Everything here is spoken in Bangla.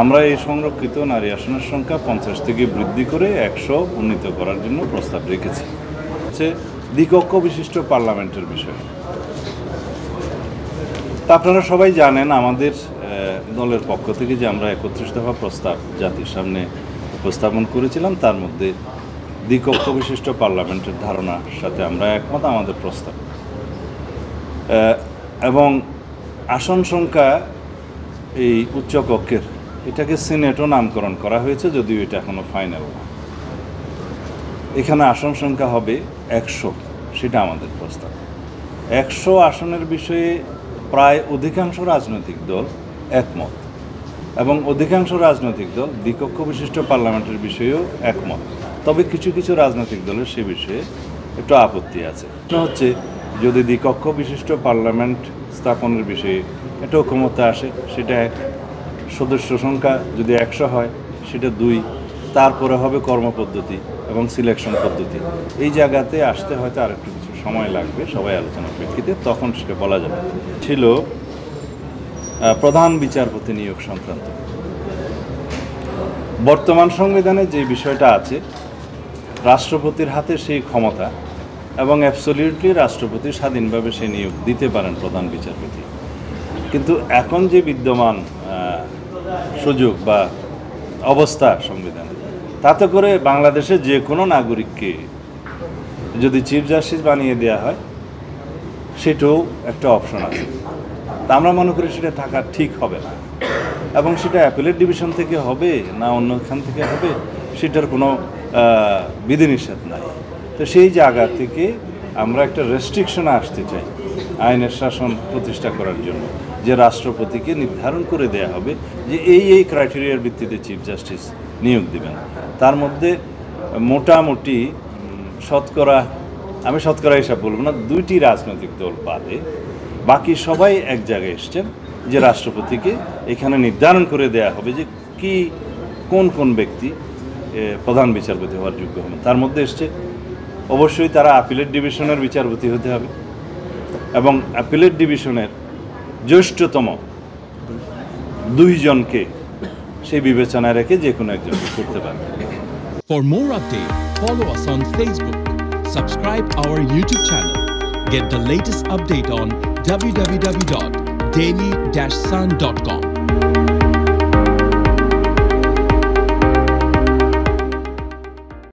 আমরা এই সংরক্ষিত নারী আসনের সংখ্যা 50 থেকে বৃদ্ধি করে 100 উন্নীত করার জন্য প্রস্তাব রেখেছি। হচ্ছে দ্বিকক্ষ বিশিষ্ট পার্লামেন্টের বিষয়। তা আপনারা সবাই জানেন আমাদের দলের পক্ষ থেকে যে আমরা 31 দফা প্রস্তাব জাতির সামনে উপস্থাপন করেছিলাম, তার মধ্যে দ্বিকক্ষ বিশিষ্ট পার্লামেন্টের ধারণার সাথে আমরা একমত। আমাদের প্রস্তাব এবং আসন সংখ্যা এই উচ্চকক্ষের এটাকে সিনেটও নামকরণ করা হয়েছে, যদিও এটা এখনো ফাইনাল না। এখানে আসন সংখ্যা হবে 100, সেটা আমাদের প্রস্তাব। 100 আসনের বিষয়ে প্রায় অধিকাংশ রাজনৈতিক দল একমত এবং অধিকাংশ রাজনৈতিক দল দ্বিকক্ষ বিশিষ্ট পার্লামেন্টের বিষয়েও একমত। তবে কিছু কিছু রাজনৈতিক দলের সে বিষয়ে একটু আপত্তি আছে। এটা হচ্ছে যদি দ্বিকক্ষ বিশিষ্ট পার্লামেন্ট স্থাপনের বিষয়ে একটা ক্ষমতা আসে, সেটা এক, সদস্য সংখ্যা যদি 100 হয় সেটা 2, তারপরে হবে কর্মপদ্ধতি এবং সিলেকশন পদ্ধতি। এই জায়গাতে আসতে হয়তো আর একটু কিছু সময় লাগবে, সবাই আলোচনার প্রেক্ষিতে, তখন সেটা বলা যাবে। ছিল প্রধান বিচারপতি নিয়োগ সংক্রান্ত। বর্তমান সংবিধানে যে বিষয়টা আছে, রাষ্ট্রপতির হাতে সেই ক্ষমতা এবং অ্যাবসলিউটলি রাষ্ট্রপতি স্বাধীনভাবে সে নিয়োগ দিতে পারেন প্রধান বিচারপতি। কিন্তু এখন যে বিদ্যমান সুযোগ বা অবস্থা সংবিধানে, তাতে করে বাংলাদেশের যে কোনো নাগরিককে যদি চিফ জাস্টিস বানিয়ে দেওয়া হয়, সেটাও একটা অপশন আছে। তা আমরা মনে করি সেটা থাকা ঠিক হবে না, এবং সেটা অ্যাপিলেট ডিভিশন থেকে হবে না অন্যখান থেকে হবে, সেটার কোনো বিধিনিষেধ নাই। তো সেই জায়গা থেকে আমরা একটা রেস্ট্রিকশনে আসতে চাই আইনের শাসন প্রতিষ্ঠা করার জন্য, যে রাষ্ট্রপতিকে নির্ধারণ করে দেয়া হবে যে এই ক্রাইটেরিয়ার ভিত্তিতে চিফ জাস্টিস নিয়োগ দেবেন। তার মধ্যে মোটামুটি শতকরা, আমি শতকরা হিসাব বলবো না, 2টি রাজনৈতিক দল বাদে বাকি সবাই এক জায়গায় এসছেন যে রাষ্ট্রপতিকে এখানে নির্ধারণ করে দেয়া হবে যে কোন কোন ব্যক্তি প্রধান বিচারপতি হওয়ার যোগ্য হবেন। তার মধ্যে এসছে অবশ্যই তারা আপিলেট ডিভিশনের বিচারপতি হতে হবে এবং আপিলেট ডিভিশনের জ্যেষ্ঠতম 2 জনকে সেই বিবেচনায় রেখে যে কোনো একজনকে করতে পারবে। For more updates, follow us on Facebook, subscribe our YouTube channel, get the latest update on www.daily-sun.com.